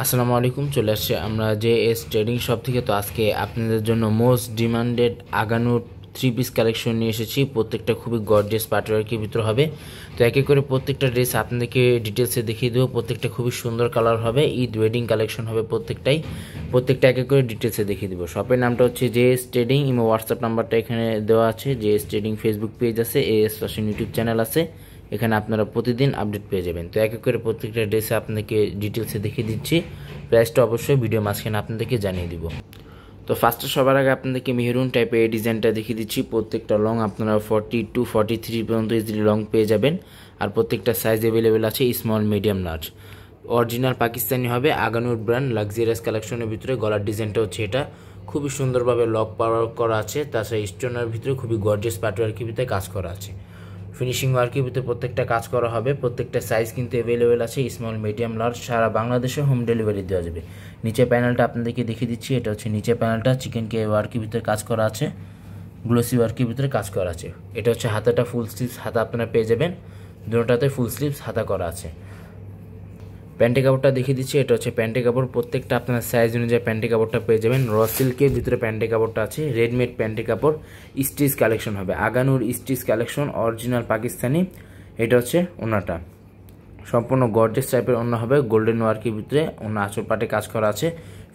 আসসালামু আলাইকুম। চলে আসছে আমরা JS ট্রেডিং শপ থেকে। তো আজকে আপনাদের জন্য most demanded Aganoor 3 piece collection নিয়ে এসেছি। প্রত্যেকটা খুবই গর্জিয়াস পার্টিওয়ার্কের ভিতর হবে। তো এক এক করে প্রত্যেকটা ড্রেস আপনাদেরকে ডিটেলসে দেখিয়ে দেবো। প্রত্যেকটা খুবই সুন্দর কালার হবে, ঈদ ওয়েডিং কালেকশন হবে প্রত্যেকটা এক এক করে ডিটেলসে দেখিয়ে দেবো। শপের নামটা হচ্ছে JS ট্রেডিং। ইমো হোয়াটসঅ্যাপ নাম্বারটা এখানে দেওয়া আছে। JS ট্রেডিং ফেসবুক পেজ আছে, AS ফ্যাশন ইউটিউব চ্যানেল আছে। এখানে আপনারা প্রতিদিন আপডেট পেয়ে যাবেন। তো এক এক করে প্রত্যেকটা ড্রেসে আপনাদেরকে ডিটেলসে দেখিয়ে দিচ্ছি। প্রাইসটা অবশ্যই ভিডিও মাঝখানে আপনাদেরকে জানিয়ে দিব। তো ফার্স্টে সবার আগে আপনাদেরকে মেহরুন টাইপের এই ডিজাইনটা দেখিয়ে দিচ্ছি। প্রত্যেকটা লং আপনারা 40 to 43 পর্যন্ত ইজিলি লং পেয়ে যাবেন। আর প্রত্যেকটা সাইজ অ্যাভেলেবেল আছে, small, medium, large. Original Pakistani হবে, আগানুর ব্র্যান্ড, লাক্সারিয়াস কালেকশনের ভিতরে। গলার ডিজাইনটা হচ্ছে এটা, খুবই সুন্দরভাবে লক পাওয়ার করা আছে। তাছাড়া স্টোনের ভিতরে খুবই গর্জিয়াস পাটওয়ার্কের ভিতরে কাজ করা আছে। ফিনিশিং ওয়ার্কের ভিতরে প্রত্যেকটা কাজ করা হবে। প্রত্যেকটা সাইজ কিন্তু অ্যাভেলেবেল আছে, স্মল, মিডিয়াম, লার্জ। সারা বাংলাদেশে হোম ডেলিভারি দেওয়া যাবে। নিচে প্যানেলটা আপনাদেরকে দেখিয়ে দিচ্ছি। এটা হচ্ছে নিচে প্যানেলটা, চিকেন কে ওয়ার্কের ভিতরে কাজ করা আছে, গ্লোসি ওয়ার্কের ভিতরে কাজ করা আছে। এটা হচ্ছে হাতাটা, ফুল স্লিভস হাতা আপনারা পেয়ে যাবেন। দুটোটাতে ফুল স্লিভস হাতা করা আছে। প্যান্টের কাপড়টা দেখিয়ে দিচ্ছি। এটা হচ্ছে প্যান্টের কাপড়। প্রত্যেকটা আপনার সাইজ অনুযায়ী প্যান্টের কাপড়টা পেয়ে যাবেন। র সিল্কের ভিতরে প্যান্টের কাপড়টা আছে। রেডমেড প্যান্টের কাপড়, স্টিচ কালেকশন হবে, Aganoor stitch collection, original Pakistani. এটা হচ্ছে ওনাটা, সম্পূর্ণ গর্জিয়াস টাইপের ওনা হবে। গোল্ডেন ওয়ার্কের ভিতরে ওনা, আঁচল পাটে কাজ করা আছে।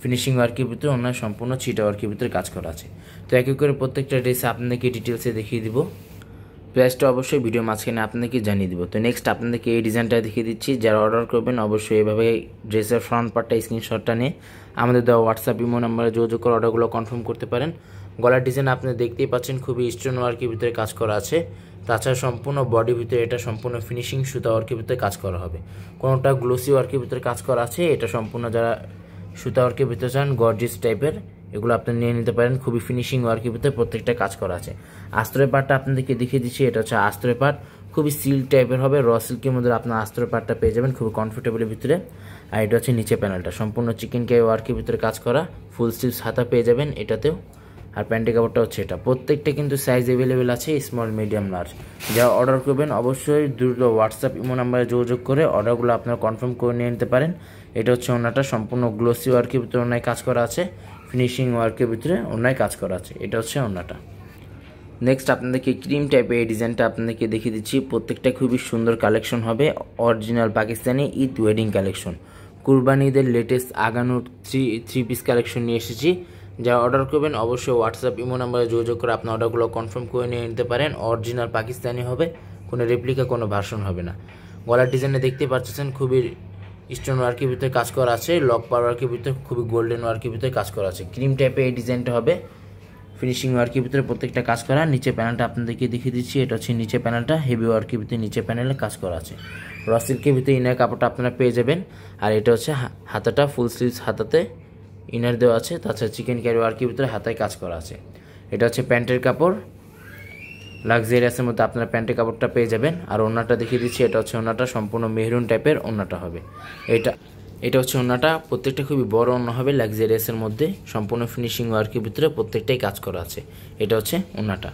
ফিনিশিং ওয়ার্কের ভিতরে ওনা, সম্পূর্ণ চিটা ওয়ার্কের ভিতরে কাজ করা আছে। তো এক এক করে প্রত্যেকটা ড্রেস আপনাদেরকে ডিটেলসে দেখিয়ে দিব। প্রাইসটা অবশ্যই ভিডিও মাঝখানে আপনাদেরকে জানিয়ে দিব। তো নেক্সট আপনাদেরকে এই ডিজাইনটা দেখিয়ে দিচ্ছি। যারা অর্ডার করবেন অবশ্যই এভাবে ড্রেসের ফ্রন্ট পার্টটা স্ক্রিনশটটা নিয়ে আমাদের দেওয়া হোয়াটসঅ্যাপ ইমো নাম্বারে যোগাযোগ করে অর্ডারগুলো কনফার্ম করতে পারেন। গলার ডিজাইন আপনি দেখতেই পাচ্ছেন, খুবই স্টোন ওয়ার্কের ভিতরে কাজ করা আছে। তাছাড়া সম্পূর্ণ বডির ভিতরে এটা সম্পূর্ণ ফিনিশিং সুতা ওয়ার্কের ভিতরে কাজ করা হবে। কোনোটা গ্লোসি ওয়ার্কের ভিতরে কাজ করা আছে। এটা সম্পূর্ণ যারা সুতা ওয়ার্কের ভিতরে চান গর্জিয়াস টাইপের, এগুলো আপনি নিয়ে নিতে পারেন। খুবই ফিনিশিং ওয়ার্কের ভিতরে প্রত্যেকটা কাজ করা আছে। আস্তরের পাটটা আপনাদেরকে দেখিয়ে দিচ্ছি। এটা হচ্ছে আস্তরের পাট, খুবই সিল্ক টাইপের হবে। র সিল্কের মধ্যে আপনার আস্তরের পাটটা পেয়ে যাবেন, খুবই কমফোর্টেবলের ভিতরে। আর এটা হচ্ছে নিচে প্যানেলটা, সম্পূর্ণ চিকেন কে ওয়ার্কের ভিতরে কাজ করা, ফুল স্লিভস হাতা পেয়ে যাবেন এটাতেও। আর প্যান্টের কাপড়টা হচ্ছে এটা। প্রত্যেকটা কিন্তু সাইজ অ্যাভেলেবেল আছে, স্মল, মিডিয়াম, লার্জ। যা অর্ডার করবেন অবশ্যই দ্রুত হোয়াটসঅ্যাপ ইমো নাম্বারে যোগাযোগ করে অর্ডারগুলো আপনারা কনফার্ম করে নিয়ে নিতে পারেন। এটা হচ্ছে ওনাটা, সম্পূর্ণ গ্লোসি ওয়ার্কের ভিতরে ওনায় কাজ করা আছে, ফিনিশিং ওয়ার্কের ভিতরে ওনায় কাজ করা আছে। এটা হচ্ছে ওনাটা। নেক্সট আপনাদেরকে ক্রিম টাইপের এই ডিজাইনটা আপনাদেরকে দেখিয়ে দিচ্ছি। প্রত্যেকটা খুবই সুন্দর কালেকশন হবে, original Pakistani Eid wedding collection. কুরবানি ঈদের latest Aganoor three piece collection নিয়ে এসেছি। যা অর্ডার করবেন অবশ্যই হোয়াটসঅ্যাপ ইমো নাম্বারে যোগাযোগ করে আপনার অর্ডারগুলো কনফার্ম করে নিয়ে নিতে পারেন। অরিজিনাল পাকিস্তানি হবে, কোনো রেপ্লিকা, কোনো ভার্সন হবে না। গলার ডিজাইনে দেখতে পাচ্ছেন খুবই স্টোন ওয়ার্কের ভিতরে কাজ করা আছে, লক পার ওয়ার্কের ভিতরে খুবই গোল্ডেন ওয়ার্কের ভিতরে কাজ করা আছে। ক্রিম টাইপের এই ডিজাইনটা হবে, ফিনিশিং ওয়ার্কের ভিতরে প্রত্যেকটা কাজ করা। নিচে প্যানেলটা আপনাদেরকে দেখিয়ে দিচ্ছি। এটা হচ্ছে নিচে প্যানেলটা, হেভি ওয়ার্কের ভিতরে নিচে প্যানেলে কাজ করা আছে। র সিল্কের ভিতরে ইনার কাপড়টা আপনারা পেয়ে যাবেন। আর এটা হচ্ছে হাতাটা, ফুল স্লিভস হাতাতে ইনার দেওয়া আছে। তাছাড়া চিকেন ক্যারি ওয়ার্কের ভিতরে হাতায় কাজ করা আছে। এটা হচ্ছে প্যান্টের কাপড়, লাক্সারিয়াসের মধ্যে আপনারা প্যান্টের কাপড়টা পেয়ে যাবেন। আর ওনাটা দেখিয়ে দিচ্ছি। এটা হচ্ছে ওনাটা, সম্পূর্ণ মেহরুন টাইপের ওনাটা হবে। এটা হচ্ছে ওনাটা, প্রত্যেকটা খুবই বড় ওনা হবে, লাক্সারিয়াসের মধ্যে সম্পূর্ণ ফিনিশিং ওয়ার্কের ভিতরে প্রত্যেকটাই কাজ করা আছে। এটা হচ্ছে ওনাটা।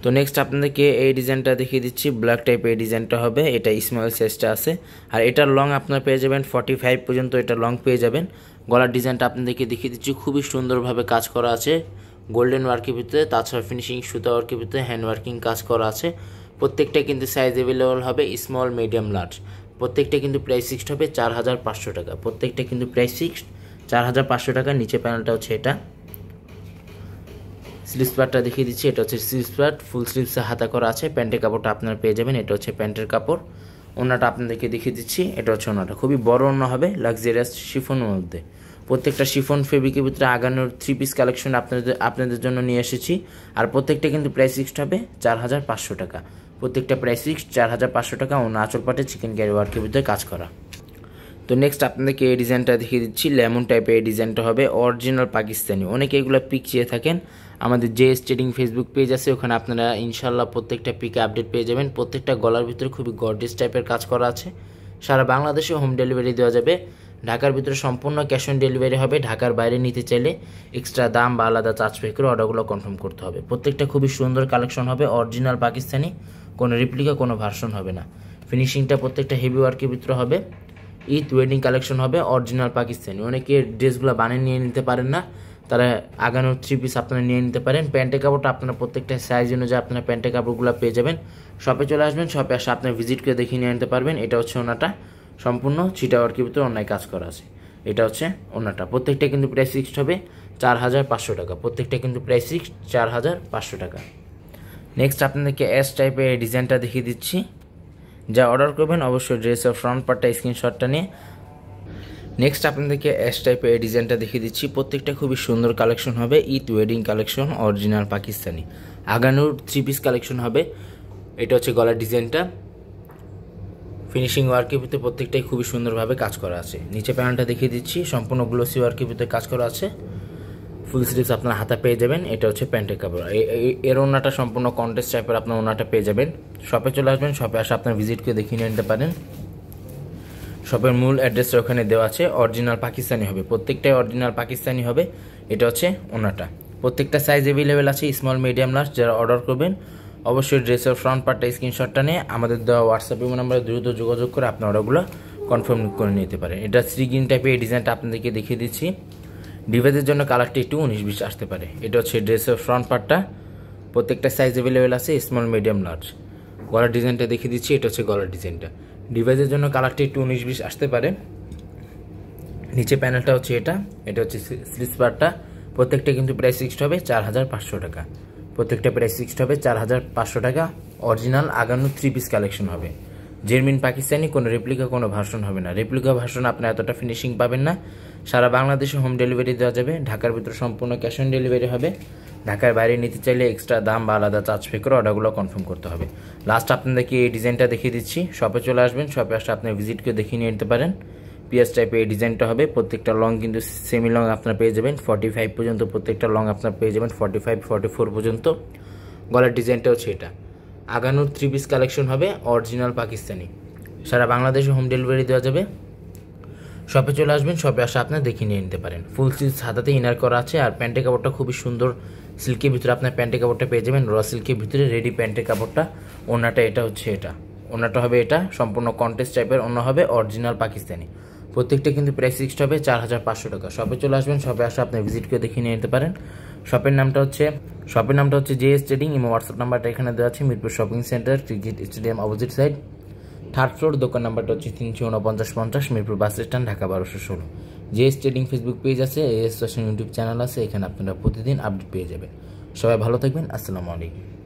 তো নেক্সট আপনাদেরকে এই ডিজাইনটা দেখিয়ে দিচ্ছি। ব্ল্যাক টাইপের এই ডিজাইনটা হবে। এটা স্মল সাইজটা আছে। আর এটার লং আপনারা পেয়ে যাবেন 45 পর্যন্ত, এটা লং পেয়ে যাবেন। গলার ডিজাইনটা আপনাদেরকে দেখিয়ে দিচ্ছি। খুবই সুন্দরভাবে কাজ করা আছে গোল্ডেন ওয়ার্কের ভিতরে। তাছাড়া ফিনিশিং সুতা ওয়ার্কের ভিতরে হ্যান্ড ওয়ার্কিং কাজ করা আছে। প্রত্যেকটা কিন্তু সাইজ অ্যাভেলেবল হবে, স্মল, মিডিয়াম, লার্জ। প্রত্যেকটা কিন্তু প্রাইস ফিক্সড হবে 4500 টাকা। প্রত্যেকটা কিন্তু প্রাইস ফিক্সড 4500 টাকা। নিচে প্যানেলটা হচ্ছে এটা। স্লিভস পার্টটা দেখিয়ে দিচ্ছি। এটা হচ্ছে স্লিভস পার্ট, ফুল স্লিভসে হাতা করা আছে। প্যান্টের কাপড়টা আপনারা পেয়ে যাবেন। এটা হচ্ছে প্যান্টের কাপড়। ওনাটা আপনাদেরকে দেখিয়ে দিচ্ছি। এটা হচ্ছে ওনাটা, খুবই বড় ওনা হবে, লাক্সারিয়াস শিফনের মধ্যে। প্রত্যেকটা শিফন ফেব্রিকের ভিতরে আগানোর 3 পিস কালেকশন আপনাদের জন্য নিয়ে এসেছি। আর প্রত্যেকটা কিন্তু প্রাইস ফিক্সড হবে 4500 টাকা। প্রত্যেকটা প্রাইস ফিক্সড 4500 টাকা। ওনা, আঁচল পাটে চিকেন ক্যারি ওয়ার্কের ভিতরে কাজ করা। তো নেক্সট আপনাদেরকে এই ডিজাইনটা দেখিয়ে দিচ্ছি। লেমন টাইপের এই ডিজাইনটা হবে, অরিজিনাল পাকিস্তানি। অনেকে এগুলো পিক চেয়ে থাকেন। আমাদের JS ট্রেডিং ফেসবুক পেজ আছে, ওখানে আপনারা ইনশাল্লাহ প্রত্যেকটা পিকে আপডেট পেয়ে যাবেন। প্রত্যেকটা গলার ভিতরে খুবই গর্জিয়াস টাইপের কাজ করা আছে। সারা বাংলাদেশে হোম ডেলিভারি দেওয়া যাবে। ঢাকার ভিতরে সম্পূর্ণ ক্যাশ অন ডেলিভারি হবে। ঢাকার বাইরে নিতে চাইলে এক্সট্রা দাম বা আলাদা চার্জ পে করে অর্ডারগুলো কনফার্ম করতে হবে। প্রত্যেকটা খুবই সুন্দর কালেকশন হবে, অরিজিনাল পাকিস্তানি, কোনো রেপ্লিকা, কোনো ভার্সন হবে না। ফিনিশিংটা প্রত্যেকটা হেভি ওয়ার্কের ভিতরে হবে। ঈদ ওয়েডিং কালেকশন হবে, অরিজিনাল পাকিস্তানি। অনেকে ড্রেসগুলো বানিয়ে নিয়ে নিতে পারেন না, তারা আগানোর 3 পিস আপনারা নিয়ে নিতে পারেন। প্যান্টের কাপড়টা আপনারা প্রত্যেকটা সাইজ অনুযায়ী আপনারা প্যান্টের কাপড়গুলো পেয়ে যাবেন। শপে চলে আসবেন, শপে আসে আপনার ভিজিট করে দেখিয়ে নিয়ে নিতে পারবেন। এটা হচ্ছে ওনাটা, সম্পূর্ণ চিটা ওয়ার্কের ভিতরে অন্যায় কাজ করা আছে। এটা হচ্ছে ওনাটা, প্রত্যেকটা কিন্তু প্রাইস ফিক্সড হবে 4500 টাকা। প্রত্যেকটা কিন্তু প্রাইস ফিক্সড 4500 টাকা। নেক্সট আপনাদেরকে এস টাইপের ডিজাইনটা দেখিয়ে দিচ্ছি। যা অর্ডার করবেন অবশ্যই ড্রেসের ফ্রন্ট পার্টটা স্ক্রিনশটটা নিয়ে। নেক্সট আপনাদেরকে এস টাইপের এই ডিজাইনটা দেখিয়ে দিচ্ছি। প্রত্যেকটা খুবই সুন্দর কালেকশন হবে, Eid wedding collection, original Pakistani Agha Noor 3 piece collection হবে। এটা হচ্ছে গলার ডিজাইনটা, ফিনিশিং ওয়ার্কের ভিতরে প্রত্যেকটাই খুবই সুন্দরভাবে কাজ করা আছে। নিচে প্যানেলটা দেখিয়ে দিচ্ছি, সম্পূর্ণ গ্লোসি ওয়ার্কের ভিতরে কাজ করা আছে। ফুল স্লিভস আপনার হাতা পেয়ে যাবেন। এটা হচ্ছে প্যান্টের কাপড়। এর ওনাটা সম্পূর্ণ কন্ট্রাস্ট টাইপের আপনার ওনাটা পেয়ে যাবেন। শপে চলে আসবেন, শপে আসে আপনার ভিজিট করে দেখিয়ে নিতে পারেন। শপের মূল অ্যাড্রেসটা ওখানে দেওয়া আছে। অরিজিনাল পাকিস্তানি হবে, প্রত্যেকটাই অরিজিনাল পাকিস্তানি হবে। এটা হচ্ছে ওনাটা, প্রত্যেকটা সাইজ অ্যাভেলেবেল আছে, স্মল মিডিয়াম লার্জ। যারা অর্ডার করবেন অবশ্যই ড্রেসের ফ্রন্ট পার্টটা স্ক্রিনশটটা নিয়ে আমাদের দেওয়া হোয়াটসঅ্যাপ নাম্বারে দ্রুত যোগাযোগ করে আপনার অর্ডারগুলো কনফার্ম করে নিতে পারেন। এটা শ্রী গ্রিন টাইপের এই ডিজাইনটা আপনাদেরকে দেখিয়ে দিচ্ছি। ডিভাইসের জন্য কালারটা একটু 19-20 আসতে পারে। এটা হচ্ছে ড্রেসের ফ্রন্ট পার্টটা, প্রত্যেকটা সাইজ অ্যাভেলেবেল আছে, স্মল মিডিয়াম লার্জ। গলার ডিজাইনটা দেখিয়ে দিচ্ছি, এটা হচ্ছে গলার ডিজাইনটা। ডিভাইসের জন্য কালারটা একটু 19-20 আসতে পারে। নিচে প্যানেলটা হচ্ছে এটা, এটা হচ্ছে স্লিভস পার্টটা। প্রত্যেকটা কিন্তু প্রাইস ফিক্সড হবে 4500 টাকা। প্রত্যেকটা প্রাইস ফিক্সড হবে 4500 টাকা। অরিজিনাল আগানো 3 পিস কালেকশন হবে, জেরমিন পাকিস্তানি, কোনো রেপ্লিকা কোনো ভার্সন হবে না। রেপ্লিকা ভার্সন আপনি এতটা ফিনিশিং পাবেন না। সারা বাংলাদেশে হোম ডেলিভারি দেওয়া যাবে, ঢাকার ভিতরে সম্পূর্ণ ক্যাশ অন ডেলিভারি হবে। ঢাকার বাইরে নিতে চাইলে এক্সট্রা দাম বা আলাদা চার্জ পে করে অর্ডারগুলো কনফার্ম করতে হবে। লাস্ট আপনাদেরকে এই ডিজাইনটা দেখিয়ে দিচ্ছি। শপে চলে আসবেন, শপে আসলে আপনি ভিজিট করে দেখিয়ে নিয়ে নিতে পারেন। পিএস টাইপের এই ডিজাইনটা হবে, প্রত্যেকটা লং কিন্তু সেমি লং আপনারা পেয়ে যাবেন 45 পর্যন্ত। প্রত্যেকটা লং আপনারা পেয়ে যাবেন 45-44 পর্যন্ত। গলার ডিজাইনটা হচ্ছে এটা। আগানোর 3 পিস কালেকশন হবে, অরিজিনাল পাকিস্তানি। সারা বাংলাদেশে হোম ডেলিভারি দেওয়া যাবে। শপে চলে আসবেন, শপে আসে আপনার দেখে নিয়ে নিতে পারেন। ফুল স্লিভস হাতাতে ইনার করা আছে, আর প্যান্টের কাপড়টা খুবই সুন্দর সিল্কের ভিতরে আপনার প্যান্টের কাপড়টা পেয়ে যাবেন। র সিল্কের ভিতরে রেডি প্যান্টের কাপড়টা। ওনাটা এটা হচ্ছে এটা, ওনাটা হবে এটা, সম্পূর্ণ কন্টেস্ট টাইপের ওনা হবে, অরিজিনাল পাকিস্তানি। প্রত্যেকটা কিন্তু প্রাইস ফিক্সড হবে 4500 টাকা। শপে চলে আসবেন, শপে আসে আপনি ভিজিট করে দেখে নিয়ে নিতে পারেন। শপের নামটা হচ্ছে জেএস ট্রেডিং। এবং হোয়াটসঅ্যাপ নাম্বারটা এখানে দেওয়া আছে, Mirpur shopping centre, cricket stadium opposite side, 3rd floor. দোকান নাম্বারটা হচ্ছে 34950, Mirpur bus stand, Dhaka 1216। JS trading Facebook page আছে, এএস ফ্যাশন ইউটিউব চ্যানেল আছে, এখানে আপনারা প্রতিদিন আপডেট পেয়ে যাবেন। সবাই ভালো থাকবেন, আসসালামু আলাইকুম।